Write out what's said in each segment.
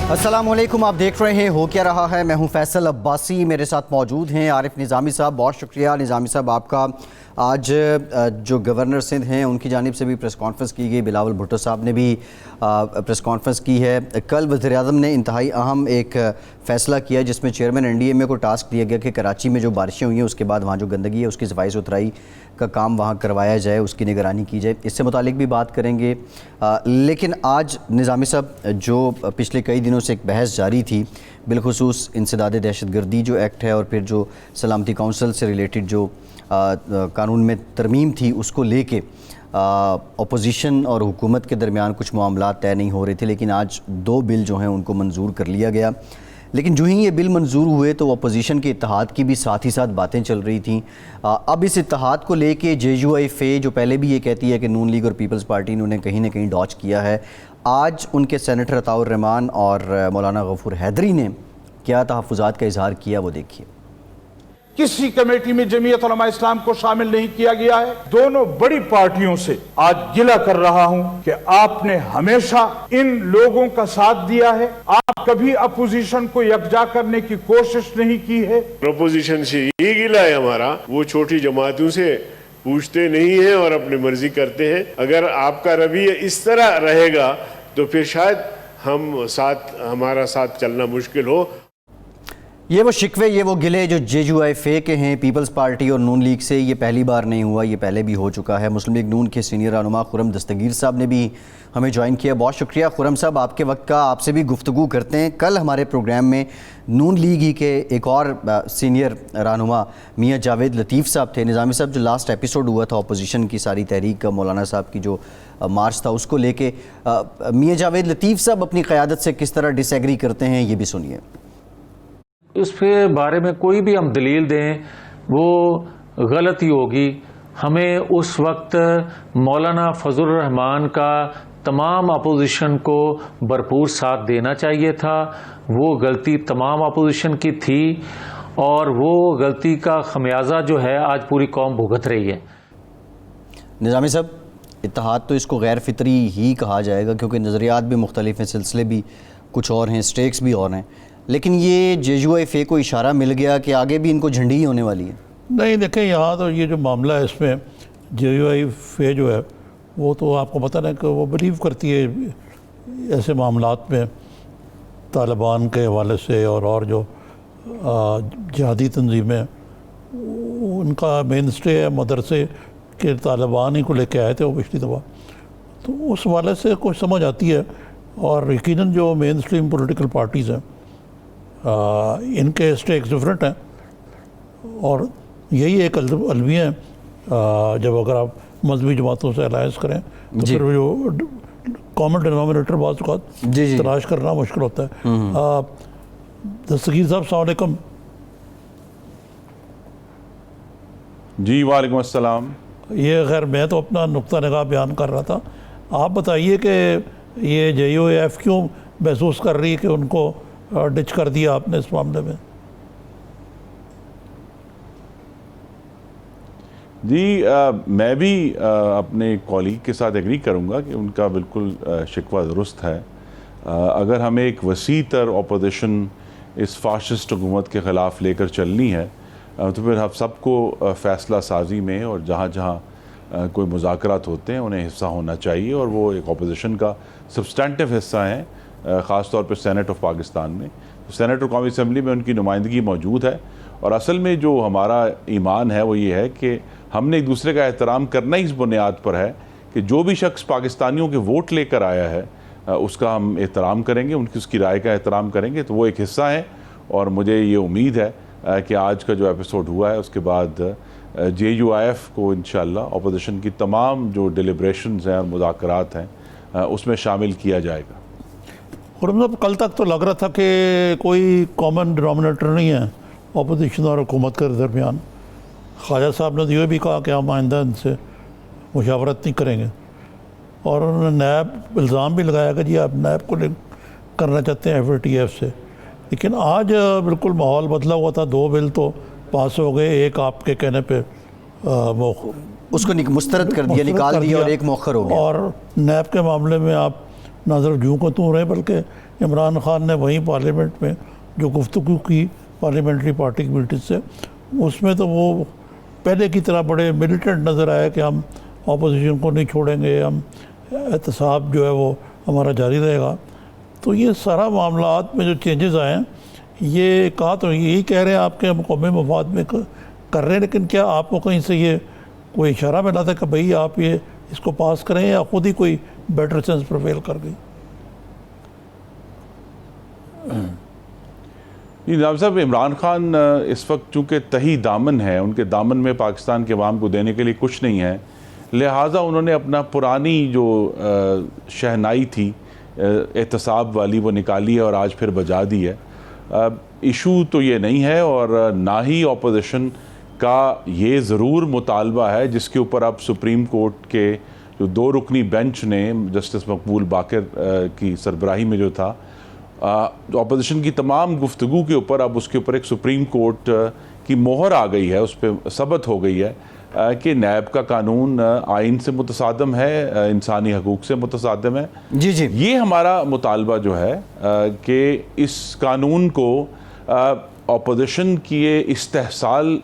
अस्सलामुअलैकुम, आप देख रहे हैं हो क्या रहा है। मैं हूं फैसल अब्बासी, मेरे साथ मौजूद हैं आरिफ निज़ामी साहब। बहुत शुक्रिया निज़ामी साहब आपका। आज जो गवर्नर सिंध हैं उनकी जानिब से भी प्रेस कॉन्फ्रेंस की गई, बिलावल भुट्टो साहब ने भी प्रेस कॉन्फ्रेंस की है। कल वज़ीर-ए-आज़म ने इंतहाई अहम एक फ़ैसला किया जिसमें चेयरमैन NDMA को टास्क दिया गया कि कराची में जो बारिशें हुई हैं उसके बाद वहाँ जो गंदगी है उसकी सफाई सुथराई का काम वहाँ करवाया जाए, उसकी निगरानी की जाए। इससे मुतालिक भी बात करेंगे। लेकिन आज निज़ामी साहब, जो पिछले कई दिनों से एक बहस जारी थी बिलखुसूस इंसदाद दहशतगर्दी जो एक्ट है और फिर जो सलामती काउंसिल से रिलेटेड जो कानून में तरमीम थी उसको लेके अपोजिशन और हुकूमत के दरमियान कुछ मामला तय नहीं हो रहे थे, लेकिन आज दो बिल जो हैं उनको मंजूर कर लिया गया। लेकिन जो ही ये बिल मंजूर हुए तो अपोजिशन के इत्तेहाद की भी साथ ही साथ बातें चल रही थी। अब इस इत्तेहाद को लेके JUIFA जो पहले भी ये कहती है कि नून लीग और पीपल्स पार्टी ने उन्हें कहीं ना कहीं डॉच किया है, आज उनके सेनेटर अताउर रहमान और मौलाना गफूर हैदरी ने क्या तहफ़्फ़ुज़ात का इजहार किया, वो देखिए। किसी कमेटी में जमीयत उलमा इस्लाम को शामिल नहीं किया गया है। दोनों बड़ी पार्टियों से आज गिला कर रहा हूं कि आपने हमेशा इन लोगों का साथ दिया है, आप कभी अपोजिशन को यकजा करने की कोशिश नहीं की है। अपोजिशन से ये गिला है हमारा, वो छोटी जमातों से पूछते नहीं है और अपनी मर्जी करते हैं। अगर आपका रवैया इस तरह रहेगा तो फिर शायद हमारा साथ चलना मुश्किल हो। ये वो शिकवे, ये वो गिले जो JUIFA के हैं पीपल्स पार्टी और नून लीग से, ये पहली बार नहीं हुआ, ये पहले भी हो चुका है। मुस्लिम लीग नून के सीनियर रहनुमा खुर्रम दस्तगीर साहब ने भी हमें ज्वाइन किया। बहुत शुक्रिया खुर्रम साहब आपके वक्त का। आपसे भी गुफ्तगू करते हैं। कल हमारे प्रोग्राम में नून लीग ही के एक और सीनियर रहनुमा मियाँ जावेद लतीफ़ साहब थे। निज़ामी साहब, जो लास्ट एपिसोड हुआ था अपोजिशन की सारी तहरीक का, मौलाना साहब की जो मार्च था उसको लेके मियाँ जावेद लतीफ़ साहब अपनी क़यादत से किस तरह डिसएग्री करते हैं, ये भी सुनिए। उसके बारे में कोई भी हम दलील दें वो गलत ही होगी। हमें उस वक्त मौलाना फजलुर रहमान का तमाम अपोजिशन को भरपूर साथ देना चाहिए था। वो गलती तमाम अपोजिशन की थी और वो गलती का खमियाजा जो है आज पूरी कौम भुगत रही है। निज़ामी साहब, इत्तेहाद तो इसको गैर फितरी ही कहा जाएगा क्योंकि नज़रियात भी मुख्तलिफ हैं, सिलसिले भी कुछ और हैं, स्टेक्स भी और हैं, लेकिन ये JUIFA को इशारा मिल गया कि आगे भी इनको झंडी ही होने वाली है। नहीं, देखें यहाँ तो ये जो मामला है इसमें JUIFA जो है वो तो आपको पता है कि वो बिलीव करती है ऐसे मामलात में तालिबान के हवाले से और जो जिहादी तंजीमें उनका मेन स्टे है मदरसे के तालिबान ही को लेके आए थे वो पिछली दफ़ा, तो उस हवाले से कुछ समझ आती है। और यकीनन जो मेन स्ट्रीम पोलिटिकल पार्टीज़ हैं इनके स्टेक्स डिफरेंट हैं और यही एक अलमिया है। जब अगर आप मजहबी जमातों से अलायंस करें तो फिर जो कॉमन डिनोमिनेटर बात तलाश करना मुश्किल होता है। दस्तगीर साहब, अस्सलाम वालेकुम। जी वालेकुम अस्सलाम। ये खैर मैं तो अपना नुक्ता निगाह बयान कर रहा था, आप बताइए कि ये JUIF क्यों महसूस कर रही है कि उनको डिच कर दिया आपने इस मामले में? जी मैं भी अपने कॉलीग के साथ एग्री करूंगा कि उनका बिल्कुल शिकवा दुरुस्त है। अगर हमें एक वसी तर अपोजिशन इस फाशिस्ट हुकूमत के ख़िलाफ़ लेकर चलनी है तो फिर हम सबको फ़ैसला साजी में और जहाँ जहाँ कोई मुज़ाकरात होते हैं उन्हें हिस्सा होना चाहिए और वो एक अपोजिशन का सब्सटेंटिव हिस्सा हैं। ख़ास तौर पर सेनेट ऑफ पाकिस्तान में, सेनेट और कौमी असम्बली में उनकी नुमाइंदगी मौजूद है। और असल में जो हमारा ईमान है वो ये है कि हमने एक दूसरे का एहतराम करना ही इस बुनियाद पर है कि जो भी शख्स पाकिस्तानियों के वोट लेकर आया है उसका हम एहतराम करेंगे, उसकी राय का एहतराम करेंगे, तो वो एक हिस्सा है। और मुझे ये उम्मीद है कि आज का जो एपिसोड हुआ है उसके बाद JUIF को इंशाअल्लाह अपोजिशन की तमाम जो डिलिब्रेशंस हैं और मुज़ाकरात हैं उसमें शामिल किया जाएगा। खुर्रम साहब, कल तक तो लग रहा था कि कोई कॉमन डिनोमिनेटर नहीं है अपोजिशन और हुकूमत के दरमियान। ख्वाजा साहब ने ये भी कहा कि हम आइंदा इनसे मुशावरत नहीं करेंगे और उन्होंने नैब इल्ज़ाम भी लगाया कि जी आप नैब को लिंक करना चाहते हैं FATF से। लेकिन आज बिल्कुल माहौल बदला हुआ था, दो बिल तो पास हो गए, एक आपके कहने पे उसको मुस्तरद कर दिया, निकाल दिया और एक मौखर हो गया। और नैब के मामले में आप ना सिर्फ जूँ को तू रहे बल्कि इमरान खान ने वहीं पार्लियामेंट में जो गुफ्तगू की पार्लियामेंट्री पार्टी की मीटिंग से, उसमें तो वो पहले की तरह बड़े मिलिटेंट नज़र आए कि हम अपोजिशन को नहीं छोड़ेंगे, हम एहतसाब जो है वो हमारा जारी रहेगा। तो ये सारा मामलात में जो चेंजेस आए हैं, ये कहा तो यही कह रहे हैं आपके हम कौमी मफाद में कर रहे हैं, लेकिन क्या आपको कहीं से ये कोई इशारा मिला था कि भाई आप ये इसको पास करें, या खुद ही कोई बेटर सेंस प्रिवेल कर गई? निज़ाम साहब, इमरान खान इस वक्त चूँकि तही दामन है, उनके दामन में पाकिस्तान के अवाम को देने के लिए कुछ नहीं है, लिहाजा उन्होंने अपना पुरानी जो शहनाई थी एहतसाब वाली वो निकाली है और आज फिर बजा दी है। इशू तो ये नहीं है, और ना ही अपोजिशन का ये ज़रूर मुतालबा है जिसके ऊपर अब सुप्रीम कोर्ट के जो 2 रुकनी बेंच ने जस्टिस मकबूल बाकर की सरबराही में जो था, अपोजिशन की तमाम गुफ्तगू के ऊपर अब उसके ऊपर एक सुप्रीम कोर्ट की मोहर आ गई है, उस पर सबत हो गई है कि नैब का कानून आइन से मुतसादम है, इंसानी हकूक़ से मुतसादम है। जी जी, ये हमारा मुतालबा जो है कि इस कानून को अपोजिशन किए इस्तेहसाल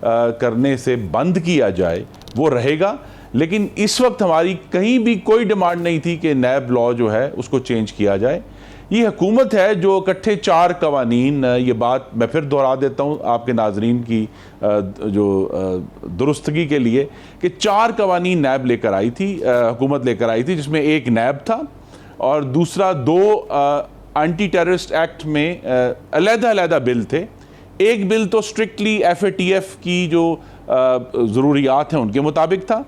करने से बंद किया जाए, वो रहेगा। लेकिन इस वक्त हमारी कहीं भी कोई डिमांड नहीं थी कि नैब लॉ जो है उसको चेंज किया जाए। ये हुकूमत है जो इकट्ठे 4 कवानीन, ये बात मैं फिर दोहरा देता हूँ आपके नाजरीन की जो दुरुस्तगी के लिए, कि 4 कवानीन नैब लेकर आई थी, हुकूमत लेकर आई थी, जिसमें एक नैब था और दूसरा 2 एंटी टेररिस्ट एक्ट में अलग-अलग बिल थे। एक बिल तो स्ट्रिक्टली FATF की जो ज़रूरियात हैं उनके मुताबिक था,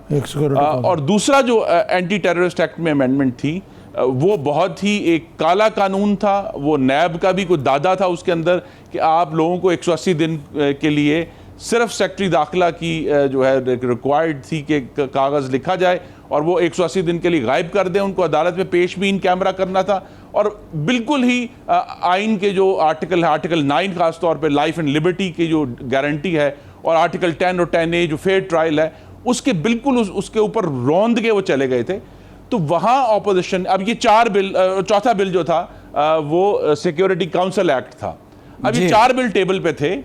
और दूसरा जो एंटी टेररिस्ट एक्ट में अमेंडमेंट थी वो बहुत ही एक काला कानून था। वो नैब का भी कोई दादा था उसके अंदर कि आप लोगों को 180 दिन के लिए सिर्फ सेक्रेटरी दाखिला की जो है रिक्वायर्ड थी कि कागज़ लिखा जाए और वो 180 दिन के लिए गायब कर दें, उनको अदालत में पेश भी इन कैमरा करना था। और बिल्कुल ही आइन के जो आर्टिकल 9 खास तौर पे लाइफ एंड लिबर्टी की जो गारंटी है, और आर्टिकल 10 और 10A जो फेयर ट्रायल है, उसके बिल्कुल उसके ऊपर रौंद के वो चले गए थे। तो वहाँ ऑपोजिशन, अब ये 4 बिल, चौथा बिल जो था वो सिक्योरिटी काउंसिल एक्ट था। अब ये 4 बिल टेबल पे थे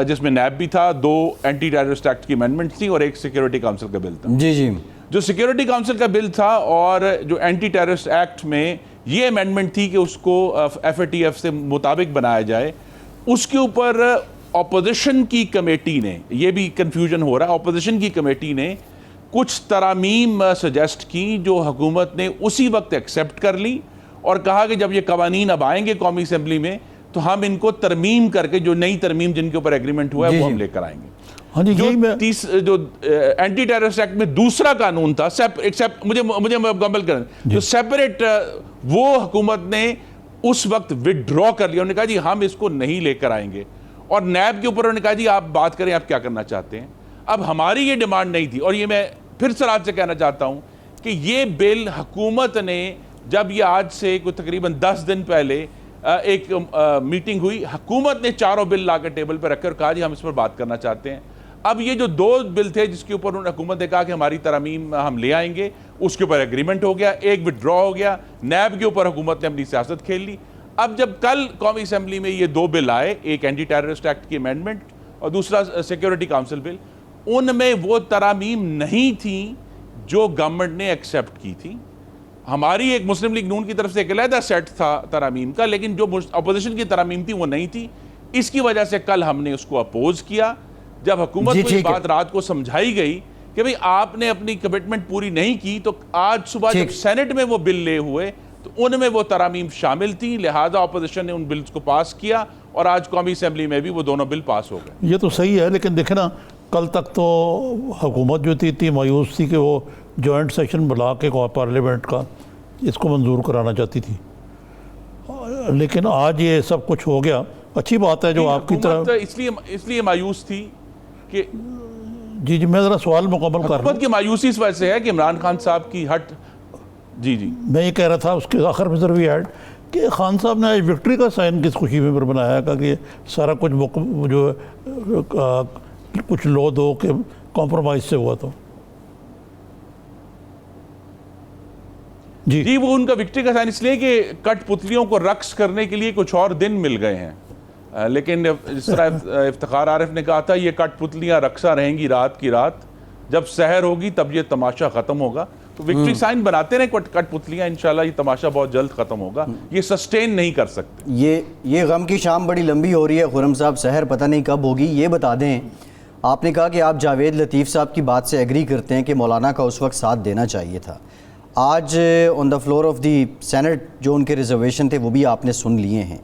जिसमें नैब भी था, 2 एंटी टेररिस्ट एक्ट की अमेंडमेंट थी और एक सिक्योरिटी काउंसिल का बिल था। जी जी, जो सिक्योरिटी काउंसिल का बिल था और जो एंटी टेररिस्ट एक्ट में ये अमेंडमेंट थी कि उसको FATF से मुताबिक बनाया जाए, उसके ऊपर अपोजिशन की कमेटी ने, ये भी कंफ्यूजन हो रहा है, अपोजिशन की कमेटी ने कुछ तरामीम सजेस्ट की जो हुकूमत ने उसी वक्त एक्सेप्ट कर ली और कहा कि जब ये कवानीन अब आएंगे कौमी असेंबली में तो हम इनको तरमीम करके, जो नई तरमीम जिनके ऊपर एग्रीमेंट हुआ है वो हम लेकर आएंगे। हाँ जी, जो एंटी टेररिस्ट एक्ट में दूसरा कानून था, मुझे मुकम्मल करें, जो सेपरेट, वो हुकूमत ने उस वक्त विड्रॉ कर लिया। उन्होंने कहा जी हम इसको नहीं लेकर आएंगे, और नैब के ऊपर उन्होंने कहा जी आप बात करें, आप क्या करना चाहते हैं। अब हमारी ये डिमांड नहीं थी, और ये मैं फिर सराहत से कहना चाहता हूं कि ये बिल हुकूमत ने, जब ये आज से कोई तकरीबन 10 दिन पहले एक मीटिंग हुई, हुकूमत ने 4 बिल लाकर टेबल पर रखे और कहा जी हम इस पर बात करना चाहते हैं। अब ये जो 2 बिल थे जिसके ऊपर उन्होंने हुकूमत ने कहा कि हमारी तरमीम हम ले आएंगे, उसके ऊपर एग्रीमेंट हो गया, एक विड्रॉ हो गया, नैब के ऊपर हुकूमत ने अपनी सियासत खेल ली। अब जब कल कौमी असेंबली में ये 2 बिल आए, एक एंटी टेररिस्ट एक्ट की अमेंडमेंट और दूसरा सिक्योरिटी काउंसिल बिल, उनमें वो तरामीम नहीं थी जो गवर्नमेंट ने एक्सेप्ट की थी। हमारी एक मुस्लिम लीग नून की तरफ से एक अलहदा सेट था तरामीम का, लेकिन जो अपोजिशन की तरामीम थी वो नहीं थी। इसकी वजह से कल हमने उसको अपोज किया। जब हुकूमत को ये बात रात को समझाई गई कि भाई आपने अपनी कमिटमेंट पूरी नहीं की, तो आज सुबह जब सेनेट में वो बिल ले हुए तो उनमें वो तरामीम शामिल थी, लिहाजा अपोजिशन ने उन बिल्स को पास किया और आज कौमी असेंबली में भी वो दोनों बिल पास हो गए। ये तो सही है, लेकिन देखे ना, कल तक तो हुकूमत जो थी इतनी मायूस थी कि वो जॉइंट सेशन बुला के पार्लियामेंट का इसको मंजूर कराना चाहती थी, लेकिन आज ये सब कुछ हो गया। अच्छी बात है जो आपकी तरह इसलिए मायूस थी कि जी मैं ज़रा सवाल मुकम्मल कर रहा हूँ की मायूसी इस वजह से है कि इमरान खान साहब की हट। जी मैं ये कह रहा था उसके आखिर में ज़रूर ऐड कि खान साहब ने आज विक्ट्री का साइन किस खुशी में बनाया कि सारा कुछ जो कुछ लो दो के कॉम्प्रोमाइज से हुआ। तो जी, वो उनका विक्ट्री का साइन इसलिए कि कठपुतलियों को रक्स करने के लिए कुछ और दिन मिल गए हैं। लेकिन जिस तरह इफ्तिखार आरिफ ने कहा था, ये कठपुतलियां रक्सा रहेंगी रात की रात, जब सहर होगी तब ये तमाशा खत्म होगा। तो विक्ट्री साइन बनाते रहे कठपुतलियां, इंशाल्लाह ये तमाशा बहुत जल्द खत्म होगा। ये सस्टेन नहीं कर सकते। ये गम की शाम बड़ी लंबी हो रही है खुर्रम साहब, सहर पता नहीं कब होगी। ये बता दें, आपने कहा कि आप जावेद लतीफ़ साहब की बात से एग्री करते हैं कि मौलाना का उस वक्त साथ देना चाहिए था। आज on the floor of the senate जो उनके रिजर्वेशन थे वो भी आपने सुन लिए हैं।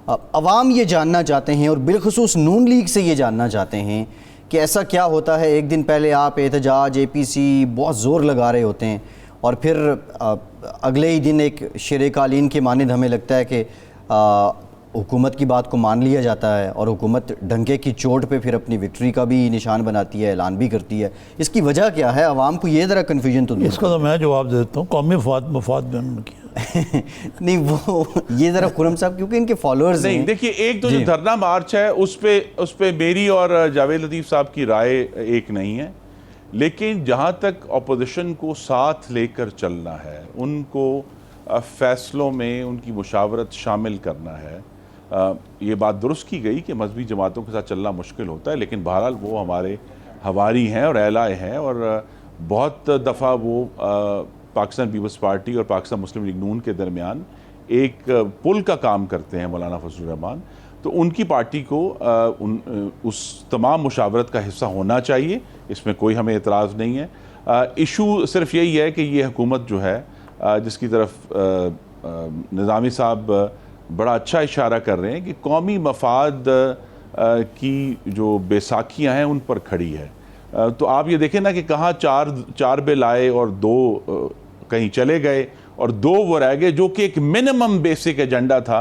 अवाम ये जानना चाहते हैं और बिलखुसूस नून लीग से ये जानना चाहते हैं कि ऐसा क्या होता है, एक दिन पहले आप एहतजाज APC बहुत ज़ोर लगा रहे होते हैं और फिर अगले ही दिन एक शेर कालीन के मानिंद हमें लगता है कि हुकूमत की बात को मान लिया जाता है और हुकूमत डंके की चोट पे फिर अपनी विक्ट्री का भी निशान बनाती है, ऐलान भी करती है। इसकी वजह क्या है? आवाम को ये ज़रा कन्फ्यूजन तो इसका तो मैं जवाब देता हूँ, कौमी मफाद में उन्होंने किया। नहीं वो ये ज़रा खुर्रम साहब क्योंकि इनके फॉलोअर्स नहीं, देखिए एक तो जो धरना मार्च है उस पे मेरी और जावेद लतीफ़ साहब की राय एक नहीं है, लेकिन जहाँ तक अपोजिशन को साथ लेकर चलना है, उनको फैसलों में उनकी मुशावरत शामिल करना है। ये बात दुरुस्त की गई कि मजहबी जमातों के साथ चलना मुश्किल होता है, लेकिन बहरहाल वो हमारी हैं और एलाए हैं और बहुत दफ़ा वो पाकिस्तान पीपल्स पार्टी और पाकिस्तान मुस्लिम लीग नून के दरमियान एक पुल का काम करते हैं मौलाना फजलुर रहमान। तो उनकी पार्टी को उस तमाम मुशावरत का हिस्सा होना चाहिए, इसमें कोई हमें एतराज़ नहीं है। इशू सिर्फ यही है कि ये हुकूमत जो है जिसकी तरफ निज़ामी साहब बड़ा अच्छा इशारा कर रहे हैं कि कौमी मफाद की जो बैसाखियाँ हैं उन पर खड़ी है। तो आप ये देखें ना कि कहाँ चार बिल आए और 2 कहीं चले गए और 2 वो रह गए जो कि एक मिनिमम बेसिक एजेंडा था।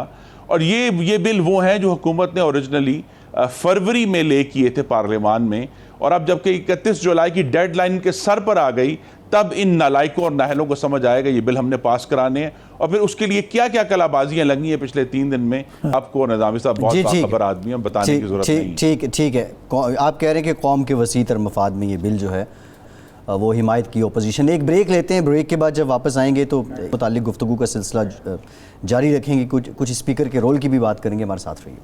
और ये बिल वो हैं जो हुकूमत ने ओरिजिनली फरवरी में ले किए थे पार्लियामान में, और अब जबकि 31 जुलाई की डेडलाइन के सर पर आ गई तब इन नालायकों और नाहलों को समझ आएगा ये बिल हमने पास कराने हैं। और फिर उसके लिए क्या क्या कलाबाजियां लगी हैं पिछले 3 दिन में, आपको निज़ामी साहब बहुत बाखबर आदमी हैं, बताने की जरूरत नहीं। ठीक है, आप कह रहे हैं कि कौम के वसीतर मफाद में ये बिल जो है वो हिमायत की ओपोजिशन। एक ब्रेक लेते हैं, ब्रेक के बाद जब वापस आएंगे तो मुताल्लिक गुफ्तगू का सिलसिला जारी रखेंगे, कुछ स्पीकर के रोल की भी बात करेंगे। हमारे साथ रहिए।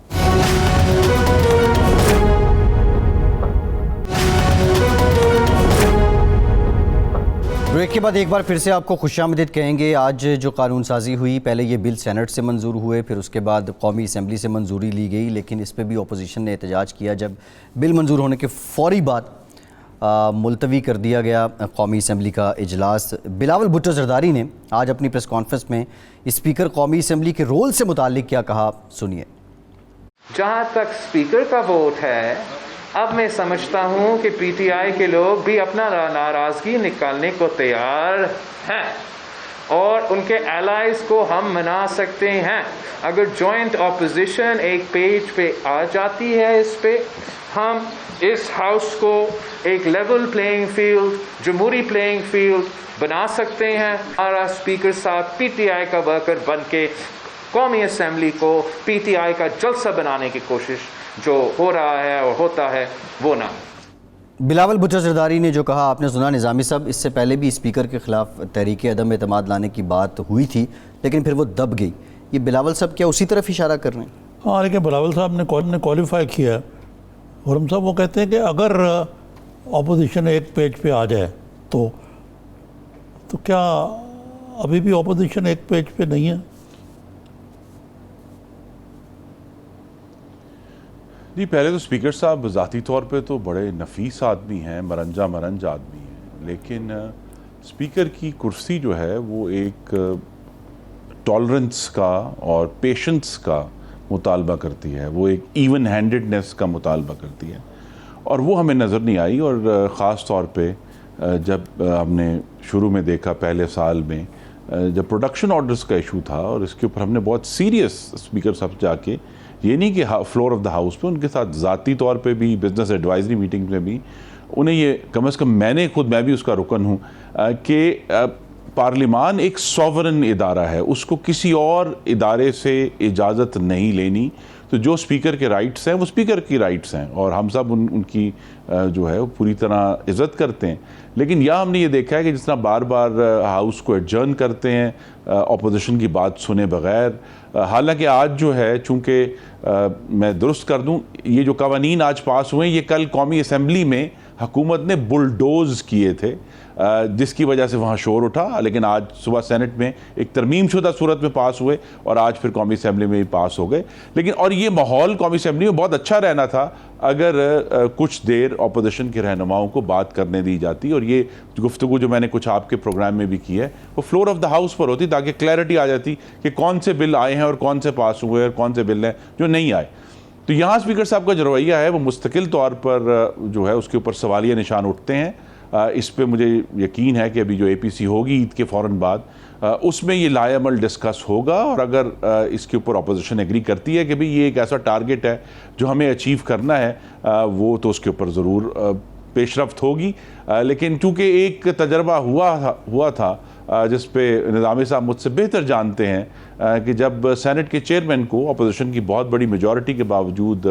ब्रेक के बाद एक बार फिर से आपको खुशामदीद कहेंगे। आज जो कानून साजी हुई, पहले ये बिल सेनेट से मंजूर हुए, फिर उसके बाद कौमी असम्बली से मंजूरी ली गई, लेकिन इस पर भी अपोजिशन ने एहतजाज किया जब बिल मंजूर होने के फ़ौरी बाद मुलतवी कर दिया गया कौमी असम्बली का इजलास। बिलावल भुट्टो जरदारी ने आज अपनी प्रेस कॉन्फ्रेंस में स्पीकर कौमी असम्बली के रोल से मुताल्लिक क्या कहा, सुनिए। जहाँ तक स्पीकर का वोट है, अब मैं समझता हूँ कि PTI के लोग भी अपना नाराज़गी निकालने को तैयार हैं और उनके एलाइज को हम मना सकते हैं। अगर जॉइंट ऑपोजिशन एक पेज पे आ जाती है, इस पे हम इस हाउस को एक लेवल प्लेइंग फील्ड, जमहूरी प्लेइंग फील्ड बना सकते हैं। हमारा स्पीकर साहब PTI का वर्कर बन के कौमी असम्बली को PTI का जलसा बनाने की कोशिश जो हो रहा है और होता है वो ना। बिलावल भुट्टो जरदारी ने जो कहा आपने सुना। निज़ामी साहब, इससे पहले भी स्पीकर के ख़िलाफ़ तहरीक अदम एतमाद लाने की बात हुई थी, लेकिन फिर वो दब गई। ये बिलावल साहब क्या उसी तरफ इशारा कर रहे हैं? हाँ, लेकिन बिलावल साहब ने क्वालिफाई किया है। और हम सब वो कहते हैं कि अगर ऑपोजिशन एक पेज पे आ जाए तो क्या अभी भी ऑपोजिशन एक पेज पे नहीं है? जी, पहले तो स्पीकर साहब ज़ाती तौर पे तो बड़े नफीस आदमी हैं, मरंज आदमी हैं, लेकिन स्पीकर की कुर्सी जो है वो एक टॉलरेंस का और पेशेंस का मुतालबा करती है, वो एक इवन हैंडेडनेस का मुतालबा करती है, और वो हमें नज़र नहीं आई। और ख़ास तौर पे जब हमने शुरू में देखा पहले साल में जब प्रोडक्शन ऑर्डर्स का इशू था, और इसके ऊपर हमने बहुत सीरियस स्पीकर साहब जाके, ये नहीं कि फ्लोर ऑफ द हाउस पे, उनके साथ ज़ाती तौर पे भी, बिजनेस एडवाइजरी मीटिंग में भी उन्हें ये कम से कम मैं भी उसका रुकन हूँ कि पार्लिमान एक सॉवरन इदारा है, उसको किसी और इदारे से इजाज़त नहीं लेनी। तो जो स्पीकर के राइट्स हैं वो स्पीकर की राइट्स हैं और हम सब उनकी जो है वो पूरी तरह इज़्ज़त करते हैं। लेकिन यहाँ हमने ये देखा है कि जिस तरह बार बार हाउस को एडजर्न करते हैं अपोजिशन की बात सुने बगैर, हालांकि आज जो है चूँकि मैं दुरुस्त कर दूँ, ये जो कवानीन आज पास हुए ये कल कौमी असम्बली में हुकूमत ने बुलडोज़ किए थे, जिसकी वजह से वहाँ शोर उठा, लेकिन आज सुबह सेनेट में एक तरमीम शुदा सूरत में पास हुए और आज फिर कौमी असम्बली में भी पास हो गए। लेकिन और ये माहौल कौमी असम्बली में बहुत अच्छा रहना था अगर कुछ देर अपोजिशन के रहनुमाओं को बात करने दी जाती, और ये गुफ्तगू जो मैंने कुछ आपके प्रोग्राम में भी की है वो फ्लोर ऑफ द हाउस पर होती, ताकि क्लैरिटी आ जाती कि कौन से बिल आए हैं और कौन से पास हुए और कौन से बिल हैं जो नहीं आए। तो यहाँ स्पीकर साहब का जो रवैया है वो मुस्तकिल तौर पर जो है उसके ऊपर सवालिया निशान उठते हैं। इस पे मुझे यकीन है कि अभी जो APC होगी ईद के फ़ौरन बाद उसमें ये लाएमल डिस्कस होगा, और अगर इसके ऊपर अपोजिशन एग्री करती है कि भाई ये एक ऐसा टारगेट है जो हमें अचीव करना है, वो तो उसके ऊपर ज़रूर पेशरफ्त होगी। लेकिन चूँकि एक तजर्बा हुआ था जिस पे निज़ामी साहब मुझसे बेहतर जानते हैं कि जब सेनेट के चेयरमैन को अपोजिशन की बहुत बड़ी मेजॉरिटी के बावजूद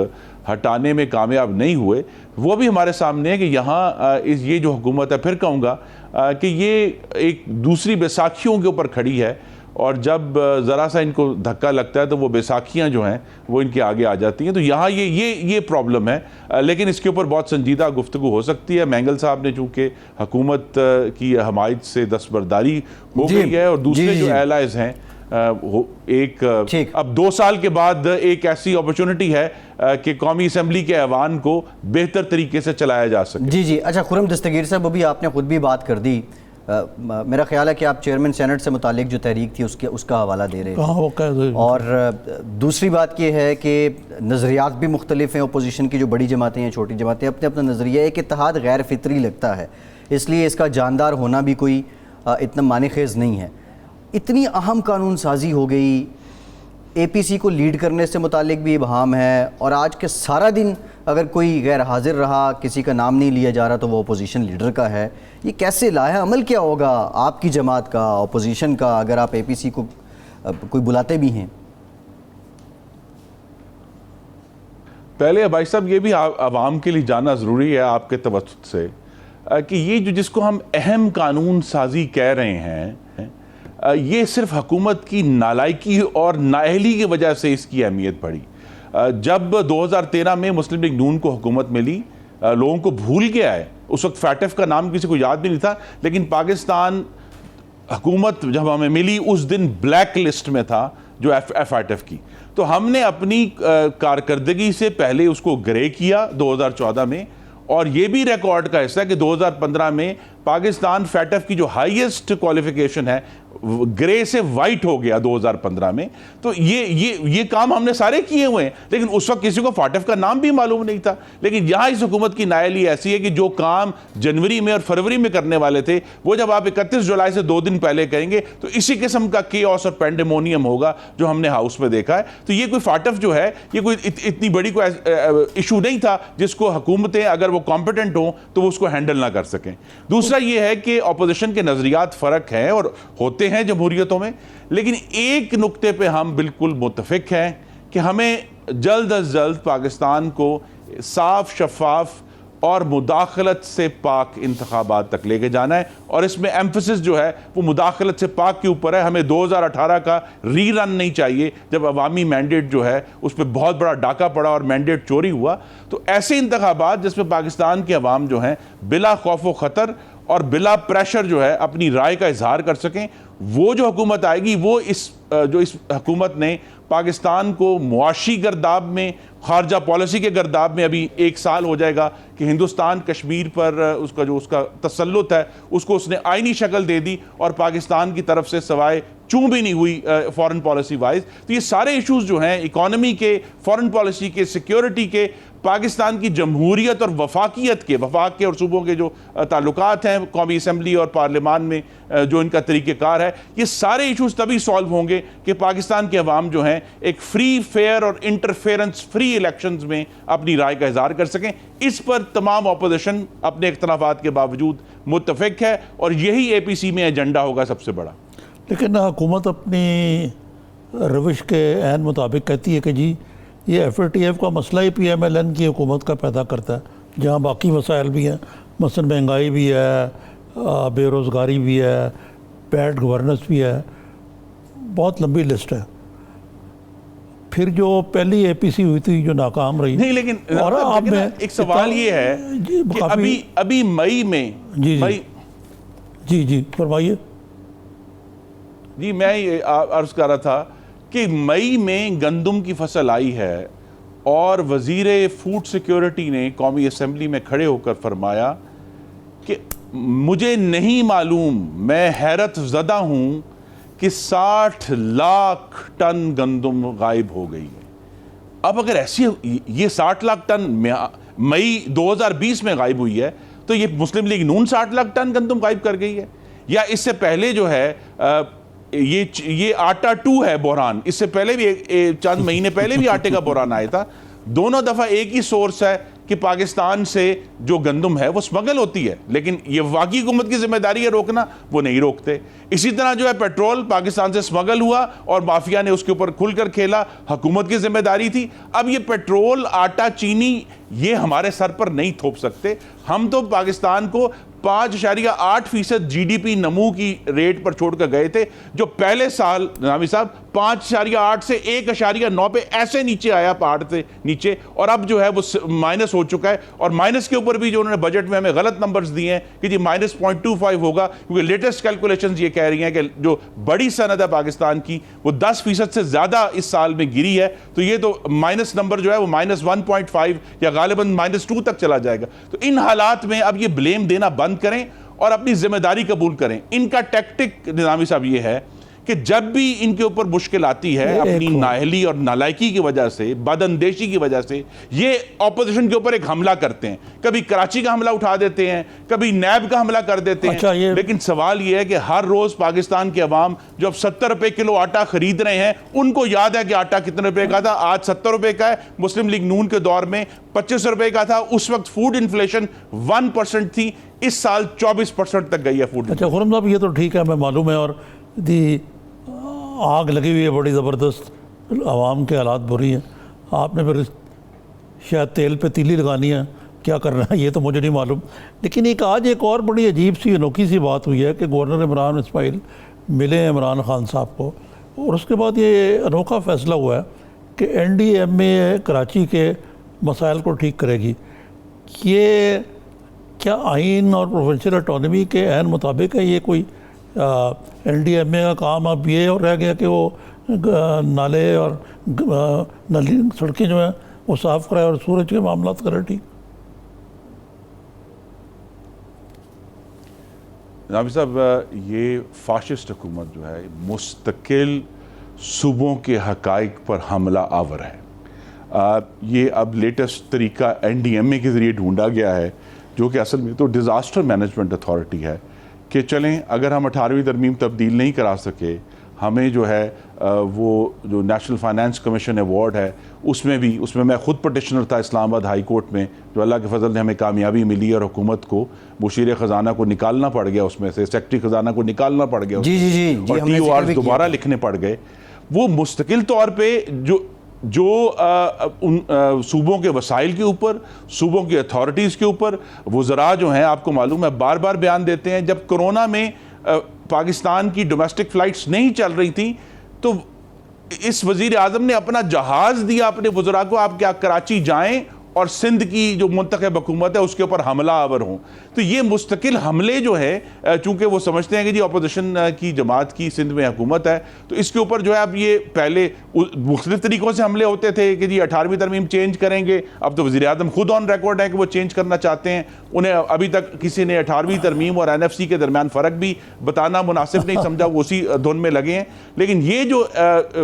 हटाने में कामयाब नहीं हुए, वो भी हमारे सामने है कि यहाँ ये जो हुकूमत है, फिर कहूँगा कि ये एक दूसरी बैसाखियों के ऊपर खड़ी है, और जब ज़रा सा इनको धक्का लगता है तो वो बैसाखियाँ जो हैं वो इनके आगे आ जाती हैं। तो यहाँ ये प्रॉब्लम है, लेकिन इसके ऊपर बहुत संजीदा गुफ्तगू हो सकती है। मैंगल साहब ने चूँकि हुकूमत की हमायत से दस्तबरदारी हो गई है, और दूसरे जो एलाइज हैं अब 2 साल के बाद एक ऐसी अपॉर्चुनिटी है कि कौमी असम्बली के ऐवान को बेहतर तरीके से चलाया जा सके। जी। अच्छा, खुर्रम दस्तगीर साहब, अभी आपने खुद भी बात कर दी, मेरा ख्याल है कि आप चेयरमैन सेनेट से मुतालिक जो तहरीक थी उसका हवाला दे रहे थे। और दूसरी बात यह है कि नज़रियात भी मुख्तलिफ हैं, अपोजिशन की जो बड़ी जमातें हैं, छोटी जमातें, अपने अपना नज़रिया, एक इत्तेहाद गैर फितरी लगता है, इसलिए इसका जानदार होना भी कोई इतना मानेखेज़ नहीं है। इतनी अहम कानून साजी हो गई, APC को लीड करने से मुतालिक भी इबहाम है, और आज के सारा दिन अगर कोई गैर हाजिर रहा, किसी का नाम नहीं लिया जा रहा, तो वो अपोजिशन लीडर का है। ये कैसे लाया अमल क्या होगा आपकी जमात का, अपोजिशन का, अगर आप APC को कोई बुलाते भी हैं? पहले भाई साहब ये भी आवाम के लिए जानना ज़रूरी है आपके तवज्जुह से कि ये जो जिसको हम अहम कानून साजी कह रहे हैं, ये सिर्फ हुकूमत की नालायकी और नाअहली की वजह से इसकी अहमियत बढ़ी। जब 2013 में मुस्लिम लीग नून को हुकूमत मिली, लोगों को भूल गया है, उस वक्त फैटफ का नाम किसी को याद भी नहीं था, लेकिन पाकिस्तान हुकूमत जब हमें मिली उस दिन ब्लैक लिस्ट में था जो FATF की। तो हमने अपनी कारकर्दगी से पहले उसको ग्रे किया 2014 में, और ये भी रिकॉर्ड का हिस्सा है कि 2015 में पाकिस्तान फैटफ की जो हाईएस्ट क्वालिफिकेशन है ग्रे से वाइट हो गया 2015 में। तो ये काम हमने सारे किए हुए हैं, लेकिन उस वक्त किसी को फाटफ का नाम भी मालूम नहीं था। लेकिन यहाँ इस हुकूमत की नायली ऐसी है कि जो काम जनवरी में और फरवरी में करने वाले थे वो जब आप 31 जुलाई से 2 दिन पहले करेंगे तो इसी किस्म का केओस और पेंडेमोनियम होगा जो हमने हाउस में देखा है। तो ये कोई फाटफ जो है ये कोई इतनी बड़ी कोई इशू नहीं था जिसको हुकूमतें अगर वो कॉम्पिटेंट हो तो वो उसको हैंडल ना कर सकें। दूसरा ये है कि अपोजिशन के नजरियात फ़र्क हैं और होते हैं जमहूरियतों में, लेकिन एक नुक्ते पे हम बिल्कुल मुत्तफिक हैं कि हमें जल्द अज जल्द पाकिस्तान को साफ, शफाफ और मुदाखलत से पाक इंतखाबात तक लेके जाना है। और इसमें एम्फसिस जो है वो मुदाखलत से पाक के ऊपर है। हमें 2018 का रीरन नहीं चाहिए जब अवामी मैंडेट जो है उस पर बहुत बड़ा डाका पड़ा और मैंडेट चोरी हुआ। तो ऐसे इंतखाबात जिसमें पाकिस्तान के अवाम जो हैं बिला खौफ व ख़तर और बिला प्रेशर जो है अपनी राय का इजहार कर सकें, वो जो हुकूमत आएगी वो इस हुकूमत ने पाकिस्तान को मुआशी गर्दाब में, खारजा पॉलिसी के गर्दाब में, अभी 1 साल हो जाएगा कि हिंदुस्तान कश्मीर पर उसका तसल्लुत है उसको उसने आईनी शक्ल दे दी और पाकिस्तान की तरफ से सवाए चूं भी नहीं हुई फॉरेन पॉलिसी वाइज। तो ये सारे इश्यूज जो हैं इकोनॉमी के, फॉरेन पॉलिसी के, सिक्योरिटी के, पाकिस्तान की जमहूरियत और वफाकियत के, वफाक के और सूबों के जो ताल्लुकात हैं कौमी असम्बली और पार्लियामान में जो इनका तरीक़ेकार है, ये सारे इशूज़ तभी सॉल्व होंगे कि पाकिस्तान के अवाम जो हैं एक फ्री, फेयर और इंटरफेरेंस फ्री इलेक्शंस में अपनी राय का इजहार कर सकें। इस पर तमाम अपोजिशन अपने इख्तलाफात के बावजूद मुत्तफिक है और यही APC में एजेंडा होगा सबसे बड़ा। लेकिन हुकूमत अपनी रविश के ऐन मुताबिक कहती है कि जी ये FATF का मसला ही PMLN की हुकूमत का पैदा करता है, जहाँ बाकी मसाइल भी हैं, मसलन महंगाई भी है, बेरोज़गारी भी है, बैड गवर्नेंस भी है, बहुत लंबी लिस्ट है। फिर जो पहली APC हुई थी जो नाकाम रही, नहीं, लेकिन और अब में एक सवाल ये है कि अभी मई में जी फरमाइए। जी, मैं ये अर्ज कर रहा था कि मई में गंदम की फसल आई है और वजीर फूड सिक्योरिटी ने कौमी असेंबली में खड़े होकर फरमाया कि मुझे नहीं मालूम, मैं हैरत ज़दा हूं कि 60 लाख टन गंदम गायब हो गई है। अब अगर ऐसी ये 60 लाख टन मई 2020 में गायब हुई है, तो ये मुस्लिम लीग नून 60 लाख टन गंदम गायब कर गई है, या इससे पहले जो है ये आटा 2 है बहरान, इससे पहले भी चंद महीने पहले भी आटे का बहरान आया था। दोनों दफा एक ही सोर्स है कि पाकिस्तान से जो गंदम है वो स्मगल होती है, लेकिन ये वाकई हुकूमत की जिम्मेदारी है रोकना, वो नहीं रोकते। इसी तरह जो है पेट्रोल पाकिस्तान से स्मगल हुआ और माफिया ने उसके ऊपर खुलकर खेला, हुकूमत की जिम्मेदारी थी। अब ये पेट्रोल, आटा, चीनी ये हमारे सर पर नहीं थोप सकते। हम तो पाकिस्तान को 5.8% GDP नमू की रेट पर छोड़कर गए थे, जो पहले साल नामी साहब 5.8 से 1.9 पे ऐसे नीचे आया, पहाड़ से नीचे, और अब जो है वो माइनस हो चुका है। और माइनस के ऊपर भी जो उन्होंने बजट में हमें गलत नंबर्स दिए हैं कि जी -0.25 होगा, क्योंकि लेटेस्ट कैलकुलेशंस ये कह रही हैं कि जो बड़ी सनद है पाकिस्तान की वो 10% से ज्यादा इस साल में गिरी है। तो ये तो माइनस नंबर जो है वो -1.5 या गालिबन -2 तक चला जाएगा। तो इन हालात में अब ये ब्लेम देना बंद करें और अपनी जिम्मेदारी कबूल करें। इनका टैक्टिक निजामी साहब ये है कि जब भी इनके ऊपर मुश्किल आती है अपनी नाअहली और नालायकी की वजह से, बदअंदेशी की वजह से, ये ऑपोजिशन के ऊपर एक हमला करते हैं। कभी कराची का हमला उठा देते हैं, कभी नैब का हमला कर देते हैं। लेकिन सवाल ये है कि हर रोज पाकिस्तान के अवाम जो अब 70 रुपए किलो आटा खरीद रहे हैं, उनको याद है कि आटा कितने रुपए का था, आज 70 रुपए का है। मुस्लिम लीग नून के दौर में 25 रुपए का था, उस वक्त फूड इन्फ्लेशन 1% थी, इस साल 24% तक गई है फूड। अच्छा खुरम साहब, ये तो ठीक है, मैं मालूम है, और दी आग लगी हुई है बड़ी ज़बरदस्त, आवाम के हालात बुरी हैं। आपने फिर शायद तेल पे तीली लगानी है, क्या करना है ये तो मुझे नहीं मालूम। लेकिन आज एक और बड़ी अजीब सी अनोखी सी बात हुई है कि गवर्नर इमरान इस्माइल मिले इमरान खान साहब को, और उसके बाद ये अनोखा फ़ैसला हुआ है कि NDMA कराची के मसाइल को ठीक करेगी। ये क्या आइन और प्रोविंशियल ऑटोनमी के ऐन मुताबिक है? ये कोई NDMA का काम अब ये और रह गया कि वो नाले और नली सड़कें जो हैं वो साफ़ कराए और सूरज के मामला करें ठीक? नाबी साहब, ये फाशिस्ट हुकूमत जो है मुस्तकिल सूबों के हकाइक पर हमला आवर है। ये अब लेटेस्ट तरीका NDMA के ज़रिए ढूंढा गया है, जो कि असल में तो डिज़ास्टर मैनेजमेंट अथॉरिटी है, कि चलें अगर हम 18वीं तरमीम तब्दील नहीं करा सके, हमें जो है वो जो नेशनल फाइनेंस कमीशन अवार्ड है उसमें मैं ख़ुद पटिशनर था इस्लामाबाद हाई कोर्ट में, जो अल्लाह के फजल ने हमें कामयाबी मिली और हुकूमत को मुशीर ख़जाना को निकालना पड़ गया, उसमें से सेक्रेटरी ख़जाना को निकालना पड़ गया, जी, और TOR दोबारा लिखने पड़ गए। वो मुस्तकिल तौर पर जो उन सूबों के वसाइल के ऊपर, सूबों की अथॉरिटीज़ के ऊपर वज़रा जो हैं, आपको मालूम है बार बार बयान देते हैं। जब कोरोना में पाकिस्तान की डोमेस्टिक फ़्लाइट्स नहीं चल रही थी तो इस वज़ीर आज़म ने अपना जहाज़ दिया अपने वज़रा को, आप क्या कराची जाएं और सिंध की जो मुंतखब हुकूमत है उसके ऊपर हमला आवर हों। तो ये मुस्तकिल हमले जो है, चूंकि वो समझते हैं कि जी अपोजिशन की जमात की सिंध में हुकूमत है, तो इसके ऊपर जो है अब ये पहले मुख्तलिफ तरीक़ों से हमले होते थे कि जी 18वीं तरमीम चेंज करेंगे। अब तो वज़ीर आज़म खुद ऑन रिकॉर्ड है कि वो चेंज करना चाहते हैं। उन्हें अभी तक किसी ने 18वीं तरमीम और NFC के दरमियान फ़र्क भी बताना मुनासिब नहीं समझा, वो उसी धुन में लगे हैं। लेकिन ये जो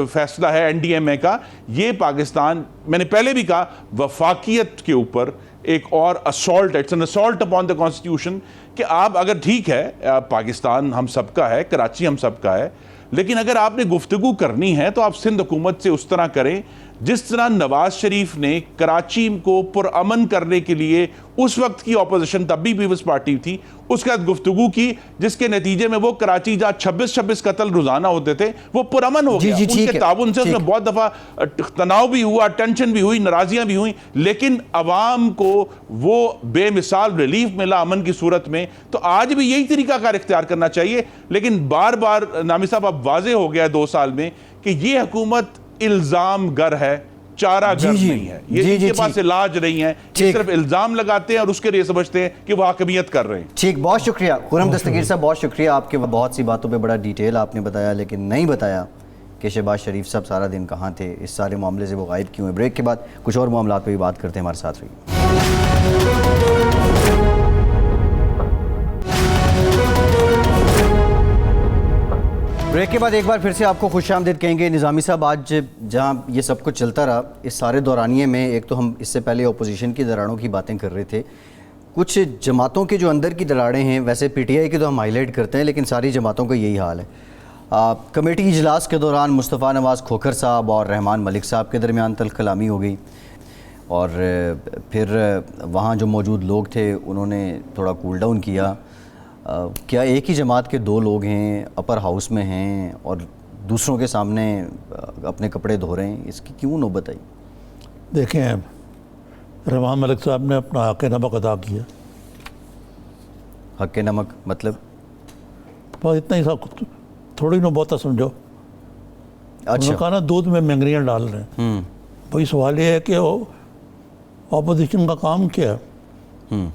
फैसला है NDMA का, ये पाकिस्तान, मैंने पहले भी कहा, वफाकियत के ऊपर एक और assault, it's an assault upon the constitution, कि आप अगर ठीक है पाकिस्तान हम सबका है, कराची हम सबका है, लेकिन अगर आपने गुफ्तगू करनी है तो आप सिंध हुकूमत से उस तरह करें जिस तरह नवाज शरीफ ने कराची को पुरअमन करने के लिए उस वक्त की ऑपोजिशन तब भी पीपल्स पार्टी थी, उसके साथ गुफ्तगू की, जिसके नतीजे में वो कराची जहाँ 26 कत्ल रोजाना होते थे वो पुरअमन हो गया। उनके ताउन से उसमें बहुत दफा तनाव भी हुआ, टेंशन भी हुई, नाराजियां भी हुई, लेकिन अवाम को वो बेमिसाल रिलीफ मिला अमन की सूरत में। तो आज भी यही तरीकाकार इख्तियार करना चाहिए। लेकिन बार बार नामी साहब अब वाजे हो गया 2 साल में कि ये हुकूमत इल्जाम गर है, चारा गर नहीं है, ये इनके पास इलाज नहीं है, ये सिर्फ इल्जाम लगाते हैं और उसके लिए समझते हैं कि वो हाकमियत कर रहे हैं। ठीक, बहुत शुक्रिया खुर्रम दस्तगीर साहब, बहुत शुक्रिया। आपके बहुत सी बातों पे बड़ा डिटेल आपने बताया, लेकिन नहीं बताया कि शहबाज शरीफ साहब सारा दिन कहाँ थे, इस सारे मामले से वो गायब क्यों हुए। ब्रेक के बाद कुछ और मामला पे भी बात करते हैं, हमारे साथ रहिए। ब्रेक के बाद एक बार फिर से आपको खुशामदीद कहेंगे। निज़ामी साहब, आज जहाँ ये सब कुछ चलता रहा, इस सारे दौरानिए में एक तो हम इससे पहले अपोजिशन की दरारों की बातें कर रहे थे, कुछ जमातों के जो अंदर की दरारें हैं, वैसे पीटीआई की तो हम हाईलाइट करते हैं, लेकिन सारी जमातों का यही हाल है। कमेटी इजलास के दौरान मुस्तफ़ा नवाज़ खोखर साहब और रहमान मलिक साहब के दरमियान तल्ख़ कलामी हो गई, और फिर वहाँ जो मौजूद लोग थे उन्होंने थोड़ा कूल डाउन किया। क्या एक ही जमात के 2 लोग हैं, अपर हाउस में हैं और दूसरों के सामने अपने कपड़े धो रहे हैं, इसकी क्यों नौबत आई? देखें, रहमान मलिक साहब ने अपना हक़ नमक अदा किया। हक़ नमक मतलब? बस इतना ही सब, थोड़ी ना बहुता समझो। अच्छा, कहा ना दूध में मेंगरियाँ डाल रहे हैं। भाई सवाल ये है कि ऑपोजिशन का काम क्या है?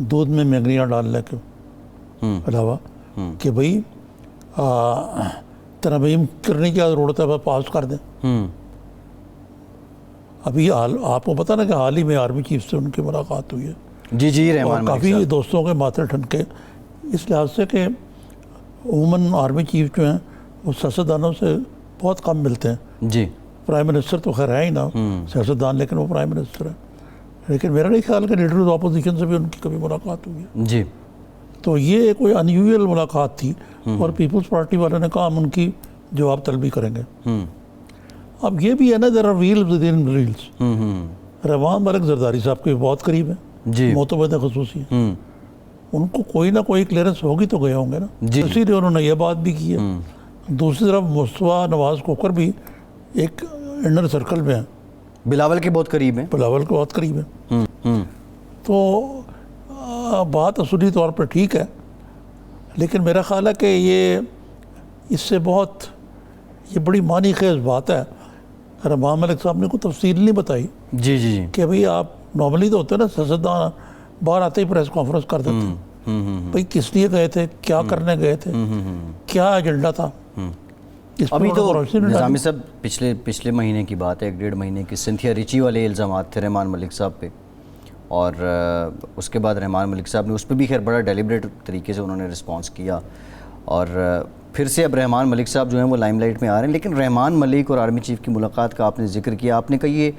दूध में मेंगरियाँ डालने के अलावा कि भाई तरमीम करने की ज़रूरत है, पास कर दें। अभी आपको पता ना कि हाल ही में आर्मी चीफ से उनकी मुलाकात हुई है। जी जी, रहमान काफ़ी दोस्तों के माथे ठनके, इस लिहाज से कि उमूमन आर्मी चीफ जो हैं वो सियासतदानों से बहुत कम मिलते हैं। जी, प्राइम मिनिस्टर तो खैर है ही ना सियासतदान, लेकिन वो प्राइम मिनिस्टर है। लेकिन मेरा नहीं ख्याल कि लीडर ऑफ अपोजिशन से भी उनकी कभी मुलाकात हुई है। जी, तो ये कोई अनयूजुअल मुलाकात थी, और पीपल्स पार्टी वालों ने कहा हम उनकी जवाब तलबी करेंगे। अब ये भी है ना, there are wheels within wheels. Rahman Malik Zardari sahab के बहुत करीब है, मोतबद खुसूसी है, उनको कोई ना कोई क्लियरेंस होगी तो गए होंगे ना, इसीलिए उन्होंने ये बात भी की है। दूसरी तरफ मुस्तफ़ा नवाज़ खोखर भी एक इंनर सर्कल में है, बिलावल के बहुत करीब है, बिलावल के बहुत करीब है। तो बात असली तौर पर ठीक है, लेकिन मेरा ख्याल है कि ये इससे बहुत ये बड़ी मानी खेज बात है। रहमान मलिक साहब ने कोई तफसील नहीं बताई जी जी जी, कि भाई आप नॉर्मली तो होते हैं ना सियासतदान, बाहर आते ही प्रेस कॉन्फ्रेंस कर देते हैं, भाई किस लिए गए थे, क्या करने गए थे, क्या एजेंडा था। अभी तो निज़ामी साहब पिछले महीने की बात है, 1-1.5 महीने की, सिंथिया रिची वाले इल्ज़ामात थे रहमान मलिक साहब पे, और उसके बाद रहमान मलिक साहब ने उस पर भी खैर बड़ा डेलिब्रेट तरीके से उन्होंने रिस्पांस किया, और फिर से अब रहमान मलिक साहब जो हैं वो लाइमलाइट में आ रहे हैं। लेकिन रहमान मलिक और आर्मी चीफ की मुलाकात का आपने जिक्र किया, आपने कहा ये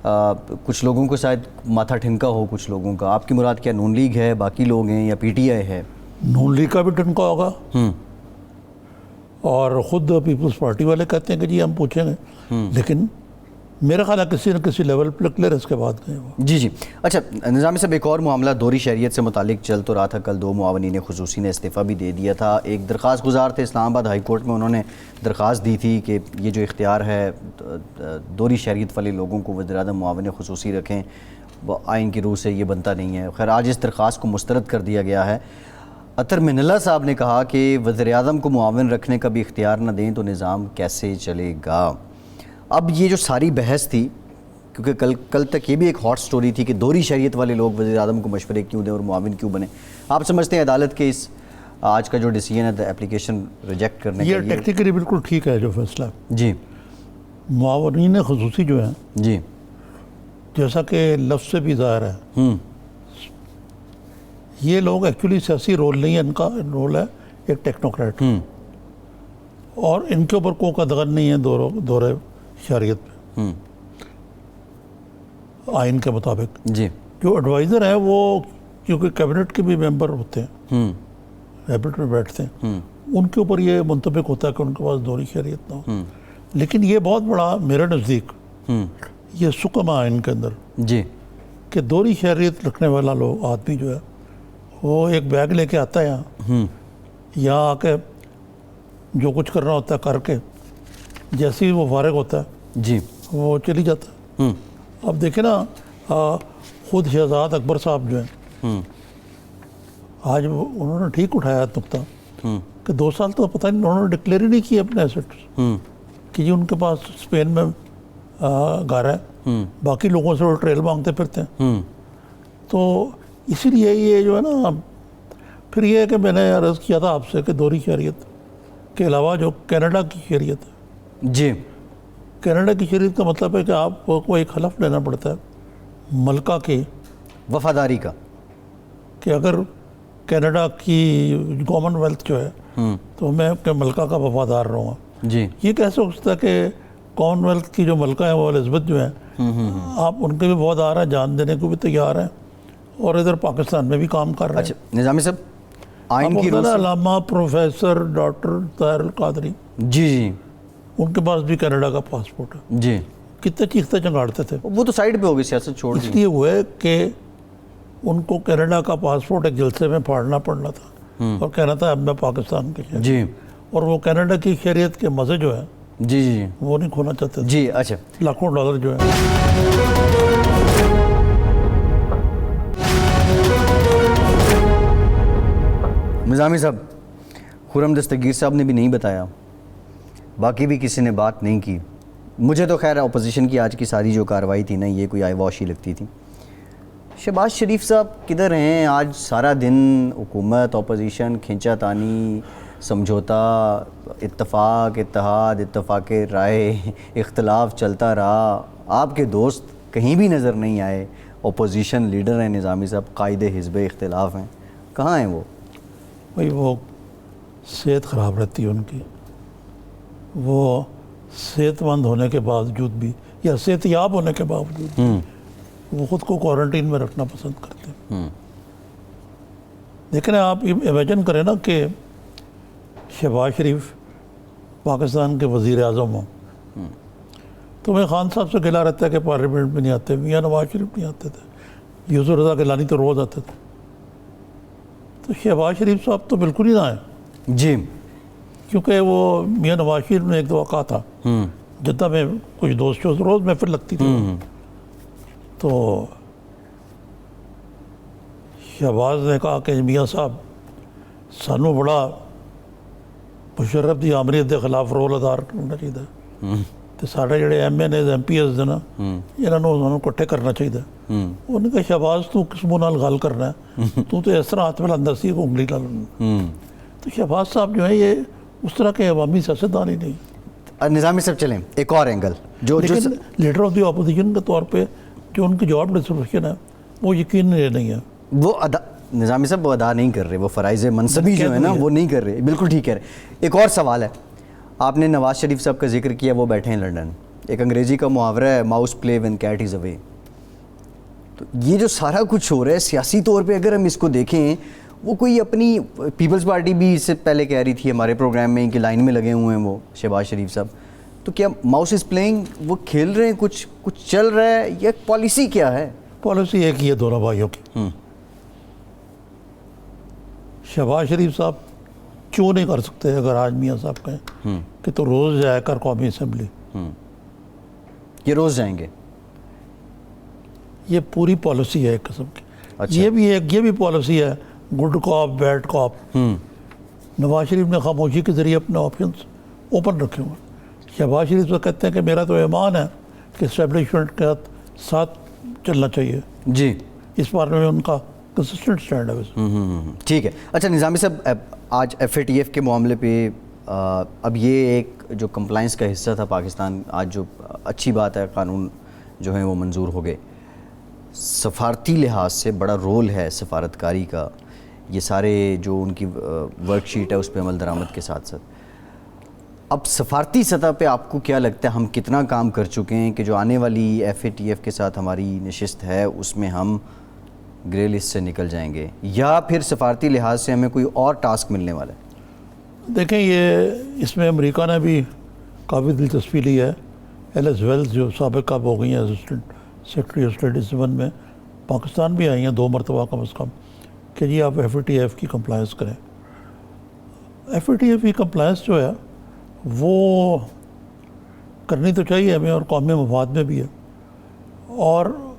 कुछ लोगों को शायद माथा ठिनका हो, कुछ लोगों का, आपकी मुराद क्या नून लीग है, बाकी लोग हैं, या पीटीआई है? नून लीग का भी ठिनका होगा, और ख़ुद पीपल्स पार्टी वाले कहते हैं कि जी हम पूछेंगे, लेकिन मेरा ख्याल है किसी न किसी लेवल पर क्लियर इसके बाद गए वो। जी जी, अच्छा निज़ामी साहब, एक और मामला दोहरी शरीयत से मुतालिक चल तो रहा था। कल 2 मुआवनीन खुसूसी ने इस्तीफ़ा भी दे दिया था। एक दरख्वास्त गुजार थे इस्लामाबाद हाई कोर्ट में, उन्होंने दरख्वास्त दी थी कि ये जो इख्तियार है दोहरी शरीयत वाले लोगों को वज़ीर-ए-आज़म मुआविन खुसूसी रखें, वो आइन की रूह से ये बनता नहीं है। खैर आज इस दरख्वास्त को मुस्तरद कर दिया गया है। अतर मिनल्ला साहब ने कहा कि वज़ीर-ए-आज़म को मुआविन रखने का भी इख्तियार न दें तो निज़ाम कैसे चलेगा। अब ये जो सारी बहस थी, क्योंकि कल तक ये भी एक हॉट स्टोरी थी कि दोहरी शरीयत वाले लोग वज़ीर-ए-आज़म को मशवरे क्यों दें और मुआविन क्यों बने, आप समझते हैं अदालत के इस आज का जो डिसीजन है एप्लीकेशन रिजेक्ट करने ये टेक्निकली बिल्कुल ठीक है जो फैसला जी। मुआविनीन खुसूसी जो हैं जी, जैसा कि लफ्ज़ से भी ज़ाहिर है, ये लोग एक्चुअली सियासी रोल नहीं है, इनका रोल है एक टेक्नोक्रेट, और इनके ऊपर कोई कदगन नहीं है दोहरे शरीयत पे आइन के मुताबिक। जी, जो एडवाइज़र है वो क्योंकि कैबिनेट के भी मेंबर होते हैं, कैबिनेट में बैठते हैं, उनके ऊपर ये मुंतबिक होता है कि उनके पास दोहरी शरीयत ना हो। लेकिन ये बहुत बड़ा मेरे नज़दीक ये सुकमा है इनके अंदर जी कि दोहरी शहरियत रखने वाला लोग आदमी जो है वो एक बैग लेके आता है यहाँ आके जो कुछ करना होता है करके जैसे ही वो फारिग होता है जी वो चली जाता है। अब देखे ना खुद शहजाद अकबर साहब जो हैं आज उन्होंने ठीक उठाया नुकता कि 2 साल तो पता नहीं उन्होंने डिक्लेयर ही नहीं किए अपने एसेट्स कि जी उनके पास स्पेन में घर है, बाकी लोगों से वो ट्रेल मांगते फिरते हैं। तो इसीलिए ये जो है ना, फिर ये है कि मैंने अर्ज़ किया था आपसे कि दोहरी शहरियत के अलावा जो कनाडा की शहरियत है, जी कनाडा की शहरियत का मतलब है कि आपको एक हलफ लेना पड़ता है मलका की वफादारी का, कि अगर कनाडा की कॉमनवेल्थ जो है तो मैं अपने मलका का वफादार रहूँगा। जी ये कैसे हो सकता है कि कॉमनवेल्थ की जो मलका है वो एलिज़ाबेथ जो है आप उनके भी वफादार हैं, जान देने को भी तैयार हैं और इधर पाकिस्तान में भी काम कर रहे हैं। अच्छा निज़ामी साहब, आइन की आप रूह से- अल्लामा प्रोफेसर डॉक्टर ताहिर कादरी, जी जी उनके पास भी कनाडा का पासपोर्ट है। जी, कितने चीखते चंगाड़ते थे। वो तो साइड पे हो गई, सियासत छोड़ दी। इसलिए हुए कि उनको कनाडा का पासपोर्ट एक जलसे में फाड़ना पड़ना था और कहना था अब मैं पाकिस्तान के शहरी, जी और वो कनाडा की शहरियत के मज़े जो है जी जी वो नहीं खोना चाहते थे। जी। अच्छा लाखों डॉलर जो है निज़ामी साहब, खुर्रम दस्तगीर साहब ने भी नहीं बताया, बाकी भी किसी ने बात नहीं की। मुझे तो खैर अपोजिशन की आज की सारी जो कार्रवाई थी ना, ये कोई आई वॉश ही लगती थी। शहबाज शरीफ साहब किधर हैं आज? सारा दिन हुकूमत, अपोजिशन, खींचातानी, समझौता, इत्तफाक, इत्तेहाद, इत्तफाक राय, इख्तलाफ चलता रहा। आपके दोस्त कहीं भी नज़र नहीं आए। अपोजिशन लीडर हैं निज़ामी साहब, कायदे हिज़्ब इख्तलाफ हैं, कहाँ हैं वो? भाई वो सेहत ख़राब रहती है उनकी, वो सेहतमंद होने के बावजूद भी या सेहतयाब होने के बावजूद भी वो ख़ुद को क्वारंटीन में रखना पसंद करते हैं। लेकिन आप इमेजिन करें ना कि शहबाज शरीफ पाकिस्तान के वज़ीर आज़म हों, तो मैं खान साहब से गिला रहता है कि पार्लियामेंट में नहीं आते, मियाँ नवाज शरीफ नहीं आते थे, यूसुफ रज़ा गिलानी तो रोज़ आते थे। तो शहबाज शरीफ साहब तो बिल्कुल ही ना आए, जी क्योंकि वो मियाँ नवाज शरीफ ने एक दफ़ा कहा था जद्दा में कुछ दोस्त रोज़ महफिल लगती थी, तो शहबाज ने कहा कि मियाँ साहब सानू बड़ा मुशर्रफ की आमरीत के खिलाफ रोल अदा करना चाहिए, तो साढ़े ਜਿਹੜੇ MNAs MPs ਨੇ ਨਾ ਇਹਨਾਂ ਨੂੰ ਉਹਨਾਂ ਨੂੰ ਇਕੱਠੇ ਕਰਨਾ ਚਾਹੀਦਾ। ਉਹਨੇ ਕਿਹਾ ਸ਼ਹਬਾਜ਼ ਤੂੰ ਕਿਸ ਮੂੰਹ ਨਾਲ ਗੱਲ ਕਰਨਾ है, तू तो इस तरह हाथ मिलाता सी उंगली डाल। तो शहबाज साहब जो है ये उस तरह के अवामी सियासतदान ही नहीं। निज़ामी साहब चलें एक और एंगल जो लेकिन लीडर ऑफ द अपोजिशन के तौर पे जो उनकी जॉब डिस्ट्रीब्यूशन है वो यकीन नहीं है। वो अदा, निज़ामी साहब वो अदा नहीं कर रहे, वो फ़राइज़ मनसबी जो है ना वो नहीं कर रहे। बिल्कुल ठीक है। एक और सवाल है, आपने नवाज शरीफ साहब का जिक्र किया, वो बैठे हैं लंदन। एक अंग्रेज़ी का मुहावरा है, mouse play when cat is away. तो ये जो सारा कुछ हो रहा है सियासी तौर पे अगर हम इसको देखें, वो कोई अपनी पीपल्स पार्टी भी इससे पहले कह रही थी हमारे प्रोग्राम में कि लाइन में लगे हुए हैं वो शहबाज शरीफ साहब, तो क्या माउस इज़ प्लेइंग, वो खेल रहे हैं, कुछ चल रहा है, या पॉलिसी क्या है? पॉलिसी एक ही है दोनों भाइयों की। शहबाज शरीफ साहब क्यों नहीं कर सकते अगर आज मियाँ साहब कहें कि तो रोज़ जाया कर कौमी असम्बली, ये रोज़ जाएंगे? ये पूरी पॉलिसी है एक किस्म की। अच्छा। ये भी पॉलिसी है good cop bad cop. Nawaz Sharif ने खामोशी के ज़रिए अपने ऑप्शंस ओपन रखे हुए हैं। शहबाज शरीफ तो कहते हैं कि मेरा तो ईमान है कि इस्टेब्लिशमेंट के साथ चलना चाहिए जी, इस बारे में उनका कंसिस्टेंट स्टैंड है वैसे। ठीक है। अच्छा निज़ामी साहब, आज FATF के मामले पे अब ये एक जो कंप्लाइंस का हिस्सा था पाकिस्तान, आज जो अच्छी बात है कानून जो है वो मंजूर हो गए। सफारती लिहाज से बड़ा रोल है सफारतकारी का, ये सारे जो उनकी वर्कशीट है उस पर अमल दरामद के साथ साथ। अब सफारती सतह पे आपको क्या लगता है हम कितना काम कर चुके हैं कि जो आने वाली FATF के साथ हमारी नशिस्त है उसमें हम ग्रे लिस्ट से निकल जाएंगे, या फिर सफारती लिहाज से हमें कोई और टास्क मिलने वाला है? देखें, ये इसमें अमेरिका ने भी काफ़ी दिलचस्पी ली है एलिस वेल्स जो साबिक हो गई हैं असिस्टेंट सेक्रेटरी ऑफ स्टेट इस वन में, पाकिस्तान भी आई हैं 2 मरतबा कम अज़ कम कि जी आप FATF की कंप्लायंस करें। FATF की कंप्लायंस जो है वो करनी तो चाहिए हमें और कौमी मफाद में भी है, और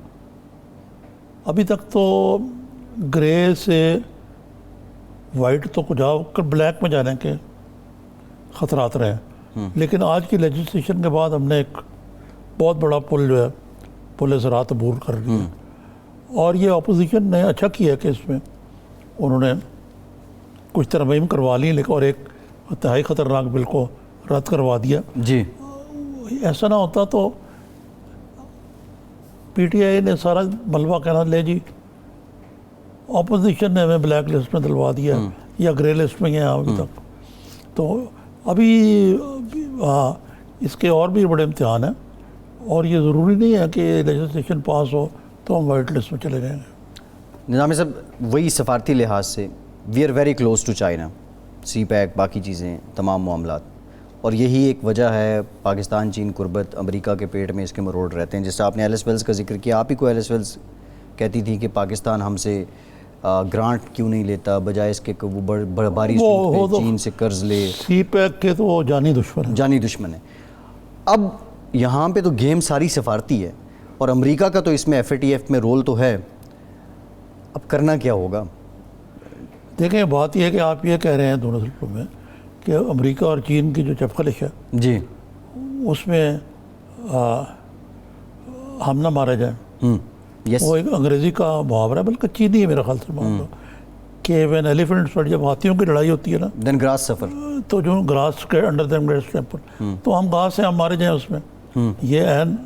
अभी तक तो ग्रे से वाइट तो कुछ जाओ ब्लैक में जाने के ख़तरात रहे हैं। लेकिन आज की लेजिस्लेशन के बाद हमने एक बहुत बड़ा पुल जो है पुलिस रात अबूर कर दी है, और ये अपोजिशन ने अच्छा किया कि इसमें उन्होंने कुछ तरमीम करवा ली, लेकिन और एक इंतहाई ख़तरनाक बिल को रद्द करवा दिया। जी, ऐसा ना होता तो PTI ने सारा मलबा कहना ले जी अपोजिशन ने हमें ब्लैक लिस्ट में दिलवा दिया या ग्रे लिस्ट में है अभी तक। तो अभी इसके और भी बड़े इम्तिहान हैं, और ये ज़रूरी नहीं है कि लेजिस्लेशन पास हो तो हम वाइट लिस्ट में चले जाएंगे। निज़ामी साहब, वही सफारती लिहाज से we are very close to China, CPEC बाकी चीज़ें तमाम मामलात, और यही एक वजह है पाकिस्तान चीन कुर्बत अमेरिका के पेट में इसके मरोड़ रहते हैं। जैसे आपने एलिस वेल्स का जिक्र किया, आप ही को एलिस वेल्स कहती थी कि पाकिस्तान हमसे ग्रांट क्यों नहीं लेता, बजाय इसके कि वो भारी सूद पे चीन से कर्ज ले। CPEC के तो वो जानी दुश्मन है, जानी दुश्मन है। अब यहाँ पे तो गेम सारी सफारती है, और अमेरिका का तो इसमें FATF में रोल तो है। अब करना क्या होगा? देखें, बात यह है कि आप ये कह रहे हैं दोनों सिलसिलों में कि अमेरिका और चीन की जो चपखलिश है जी, उसमें हम ना मारे जाएं। यस, वो एक अंग्रेज़ी का मुहावरा है, बल्कि चीनी है मेरे ख्याल से मुहावरा, कि व्हेन एलिफेंट्स फाइट, जब हाथियों की लड़ाई होती है ना, देन ग्रास सफर, तो जो ग्रास के अंडर देम ग्रेस टेम्पल, तो हम घास से हम मारे जाएं उसमें, ये एन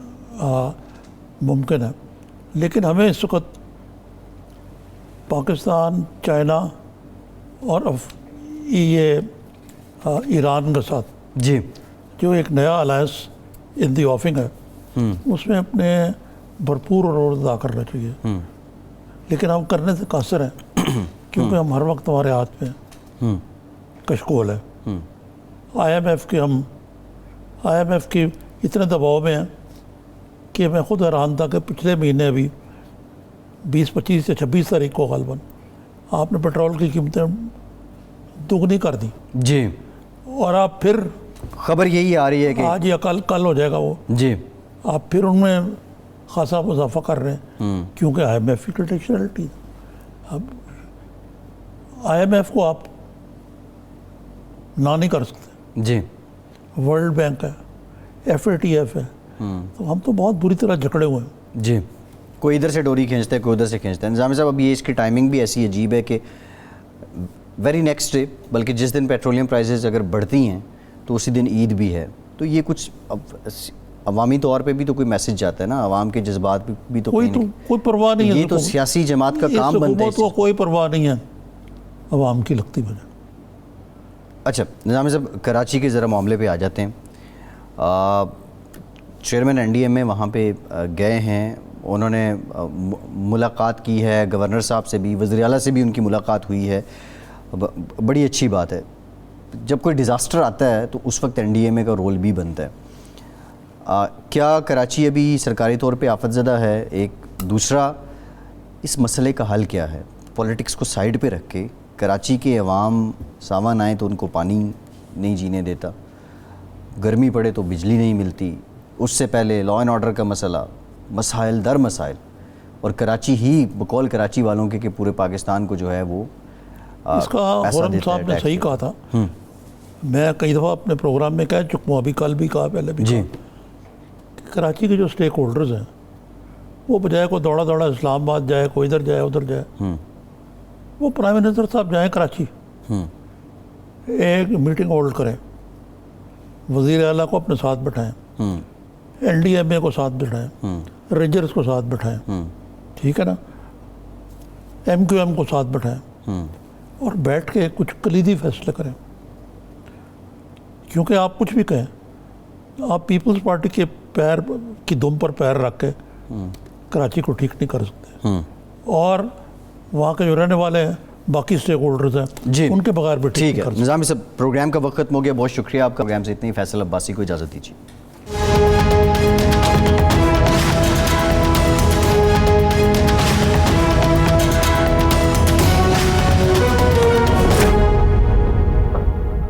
मुमकिन है। लेकिन हमें इस वक्त पाकिस्तान, चाइना और ये ईरान के साथ जी, जो एक नया अलायंस इन दी ऑफिंग है, उसमें अपने भरपूर रोल अदा करना चाहिए। लेकिन हम करने से कासर हैं क्योंकि हम हर वक्त हमारे हाथ में कशकोल है। IMF की इतने दबाव में है कि मैं खुद हैरान था कि पिछले महीने अभी 20, 25 या 26 तारीख को ग़ालिबन आपने पेट्रोल की कीमतें दुगनी कर दी जी, और आप फिर खबर यही आ रही है कि आज या कल हो जाएगा वो जी, आप फिर उनमें खासा मुजाफा कर रहे हैं क्योंकि IMF की क्रिटिकलिटी। अब IMF को आप ना नहीं कर सकते, जी, वर्ल्ड बैंक है, FATF है, तो हम तो बहुत बुरी तरह जकड़े हुए हैं। जी, कोई इधर से डोरी खींचता है, कोई उधर से खींचता है। निज़ामी साहब, अभी इसकी टाइमिंग भी ऐसी अजीब है कि वेरी नेक्स्ट डे, बल्कि जिस दिन पेट्रोलियम प्राइसेस अगर बढ़ती हैं तो उसी दिन ईद भी है। तो ये कुछ अवामी तौर पे भी तो कोई मैसेज जाता है ना, अवाम के जज्बात भी तो कोई परवाह नहीं है। ये तो सियासी जमात का काम बनता है। तो कोई परवाह नहीं है अवाम की, लगती मुझे। अच्छा निज़ामी साहब, कराची के ज़रा मामले पे आ जाते हैं। चेयरमैन NDM में वहाँ पे गए हैं, उन्होंने मुलाकात की है गवर्नर साहब से भी, वज़ीर आला से भी उनकी मुलाकात हुई है, बड़ी अच्छी बात है। जब कोई डिज़ास्टर आता है तो उस वक्त NDMA का रोल भी बनता है। क्या कराची अभी सरकारी तौर पे आफतज़दा है? एक दूसरा, इस मसले का हल क्या है? पॉलिटिक्स को साइड पे रख के कराची के अवाम सावन आए तो उनको पानी नहीं जीने देता, गर्मी पड़े तो बिजली नहीं मिलती, उससे पहले लॉ एंड ऑर्डर का मसला, मसाइल दर मसाइल, और कराची ही बकौल कराची वालों के पूरे पाकिस्तान को जो है वो इसका खुर्रम साहब ने सही कहा था। मैं कई दफ़ा अपने प्रोग्राम में कह चुका हूँ, अभी कल भी कहा, पहले भी कहा, कि कराची के जो स्टेक होल्डर्स हैं वो बजाय को दौड़ा दौड़ा इस्लामाबाद जाए, कोई इधर जाए उधर जाए, वो प्राइम मिनिस्टर साहब जाएँ कराची, एक मीटिंग होल्ड करें, वज़ीर आला को अपने साथ बैठाएं, NDMA को साथ बैठाएं, रेंजर्स को साथ बैठाएं, ठीक है ना, MQM को साथ बैठाएं, और बैठ के कुछ कलीदी फैसले करें। क्योंकि आप कुछ भी कहें, आप पीपल्स पार्टी के पैर की दुम पर पैर रख के कराची को ठीक नहीं कर सकते, और वहाँ के जो रहने वाले हैं बाकी स्टेक होल्डर्स हैं जी, उनके बगैर भी ठीक है। निज़ामी साहब, प्रोग्राम का वक्त खत्म हो गया, बहुत शुक्रिया आपका। प्रोग्राम से इतनी, फैसल अब्बासी को इजाज़त दीजिए।